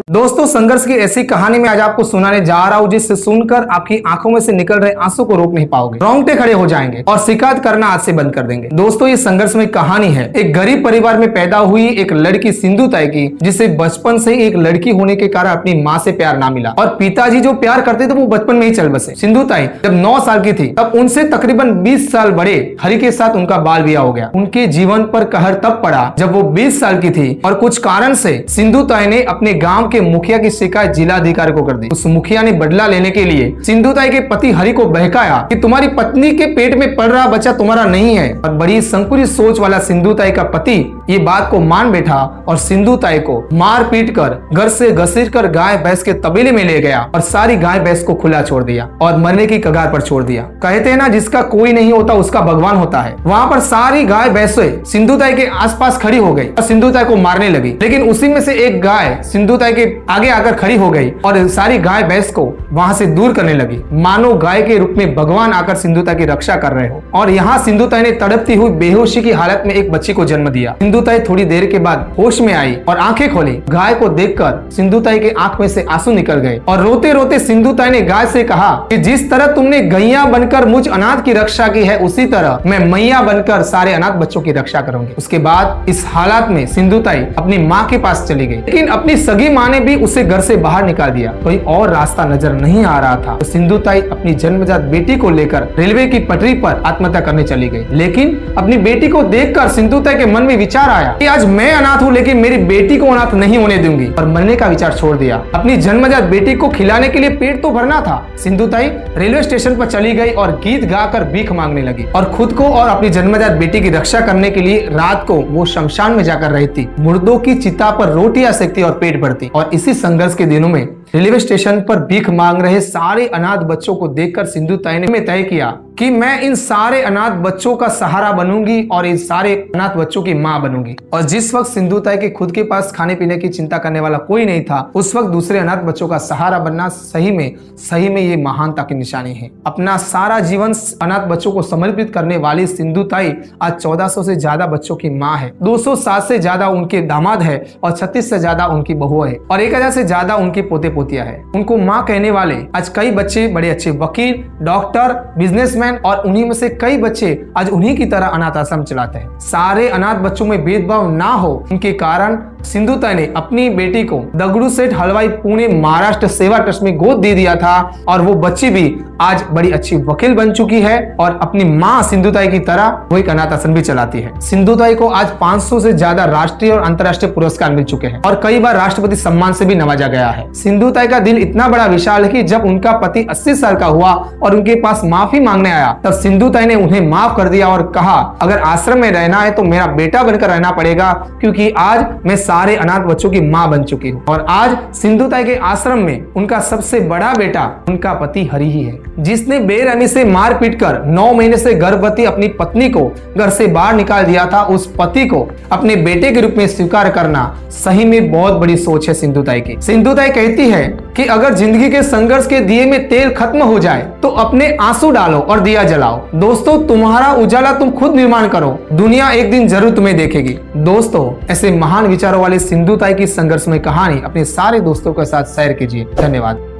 दोस्तों, संघर्ष की ऐसी कहानी में आज आपको सुनाने जा रहा हूं जिससे सुनकर आपकी आंखों में से निकल रहे आंसू को रोक नहीं पाओगे, रोंगटे खड़े हो जाएंगे और शिकायत करना आज से बंद कर देंगे। दोस्तों, ये संघर्षमय कहानी है एक गरीब परिवार में पैदा हुई एक लड़की सिंधुताई की, जिसे बचपन से ही एक लड़की होने के कारण अपनी माँ से प्यार ना मिला और पिताजी जो प्यार करते थे वो बचपन में ही चल बसे। सिंधुताई जब 9 साल की थी तब उनसे तकरीबन 20 साल बड़े हरि के साथ उनका बाल विवाह हो गया। उनके जीवन पर कहर तब पड़ा जब वो 20 साल की थी और कुछ कारण से सिंधुताई ने अपने गांव के मुखिया की शिकायत जिलाधिकारी को कर दी। उस मुखिया ने बदला लेने के लिए सिंधुताई के पति हरि को बहकाया कि तुम्हारी पत्नी के पेट में पल रहा बच्चा तुम्हारा नहीं है। और बड़ी संकुचित सोच वाला सिंधुताई का पति ये बात को मान बैठा और सिंधुताई को मार पीट कर घर से घसीट कर गाय भैंस के तबेले में ले गया और सारी गाय भैंस को खुला छोड़ दिया और मरने की कगार पर छोड़ दिया। कहते हैं ना, जिसका कोई नहीं होता उसका भगवान होता है। वहां पर सारी गाय भैंसें सिंधुताई के आसपास खड़ी हो गई और सिंधुताई को मारने लगी, लेकिन उसी में से एक गाय सिंधुताई के आगे आकर खड़ी हो गई और सारी गाय भैंस को वहां से दूर करने लगी, मानो गाय के रूप में भगवान आकर सिंधुताई की रक्षा कर रहे हो। और यहाँ सिंधुताई ने तड़पती हुई बेहोशी की हालत में एक बच्ची को जन्म दिया। सिंधुताई थोड़ी देर के बाद होश में आई और आंखें खोली। गाय को देखकर सिंधुताई के आंख में से आंसू निकल गए और रोते रोते सिंधुताई ने गाय से कहा कि जिस तरह तुमने गैया बनकर मुझ अनाथ की रक्षा की है, उसी तरह मैं मैया बनकर सारे अनाथ बच्चों की रक्षा करूंगी। उसके बाद इस हालात में सिंधुताई अपनी माँ के पास चली गई, लेकिन अपनी सगी माँ ने भी उसे घर से बाहर निकाल दिया। कोई और रास्ता नजर नहीं आ रहा था तो सिंधुताई अपनी जन्मजात बेटी को लेकर रेलवे की पटरी पर आत्महत्या करने चली गई। लेकिन अपनी बेटी को देखकर सिंधुताई के मन में विचार आया कि आज मैं अनाथ हूँ लेकिन मेरी बेटी को अनाथ नहीं होने दूंगी, और मरने का विचार छोड़ दिया। अपनी जन्मजात बेटी को खिलाने के लिए पेट तो भरना था। सिंधुताई रेलवे स्टेशन पर चली गई और गीत गाकर भीख मांगने लगी और खुद को और अपनी जन्मजात बेटी की रक्षा करने के लिए रात को वो शमशान में जाकर रहती, मुर्दों की चिता पर रोटियां सेकती और पेट भरती। और इसी संघर्ष के दिनों में रेलवे स्टेशन पर भीख मांग रहे सारे अनाथ बच्चों को देखकर सिंधुताई ने तय किया कि मैं इन सारे अनाथ बच्चों का सहारा बनूंगी और इन सारे अनाथ बच्चों की मां बनूंगी। और जिस वक्त सिंधुताई के खुद के पास खाने पीने की चिंता करने वाला कोई नहीं था, उस वक्त दूसरे अनाथ बच्चों का सहारा बनना सही में ये महानता की निशानी है। अपना सारा जीवन अनाथ बच्चों को समर्पित करने वाली सिंधुताई आज 1400 से ज्यादा बच्चों की माँ है, 207 से ज्यादा उनके दामाद है और 36 से ज्यादा उनकी बहू है और 1000 से ज्यादा उनके पोते पोतिया है। उनको माँ कहने वाले आज कई बच्चे बड़े अच्छे वकील, डॉक्टर, बिजनेसमैन और उन्हीं में से कई बच्चे आज उन्हीं की तरह अनाथ आश्रम चलाते हैं। सारे अनाथ बच्चों में भेदभाव ना हो, उनके कारण सिंधुताई ने अपनी बेटी को दगड़ू सेठ हलवाई पुणे महाराष्ट्र सेवा ट्रस्ट में गोद दे दिया था और वो बच्ची भी आज बड़ी अच्छी वकील बन चुकी है और अपनी माँ सिंधुताई की तरह वो एक अनाथ आश्रम भी चलाती है। सिंधुताई को आज 500 से ज्यादा राष्ट्रीय और अंतर्राष्ट्रीय पुरस्कार मिल चुके हैं और कई बार राष्ट्रपति सम्मान से भी नवाजा गया है। सिंधुताई का दिल इतना बड़ा विशाल है कि जब उनका पति 80 साल का हुआ और उनके पास माफी मांगने आया, तब सिंधुताई ने उन्हें माफ कर दिया और कहा अगर आश्रम में रहना है तो मेरा बेटा बनकर रहना पड़ेगा, क्योंकि आज मैं सारे अनाथ बच्चों की माँ बन चुकी हूँ। और आज सिंधुताई के आश्रम में उनका सबसे बड़ा बेटा उनका पति हरि ही है, जिसने बेरहमी से मार पीट कर 9 महीने से गर्भवती अपनी पत्नी को घर से बाहर निकाल दिया था। उस पति को अपने बेटे के रूप में स्वीकार करना सही में बहुत बड़ी सोच है सिंधुताई की। सिंधुताई कहती है कि अगर जिंदगी के संघर्ष के दिए में तेल खत्म हो जाए तो अपने आंसू डालो और दिया जलाओ। दोस्तों, तुम्हारा उजाला तुम खुद निर्माण करो, दुनिया एक दिन जरूर तुम्हें देखेगी। दोस्तों, ऐसे महान विचारों वाली सिंधुताई की संघर्षमय कहानी अपने सारे दोस्तों के साथ शेयर कीजिए। धन्यवाद।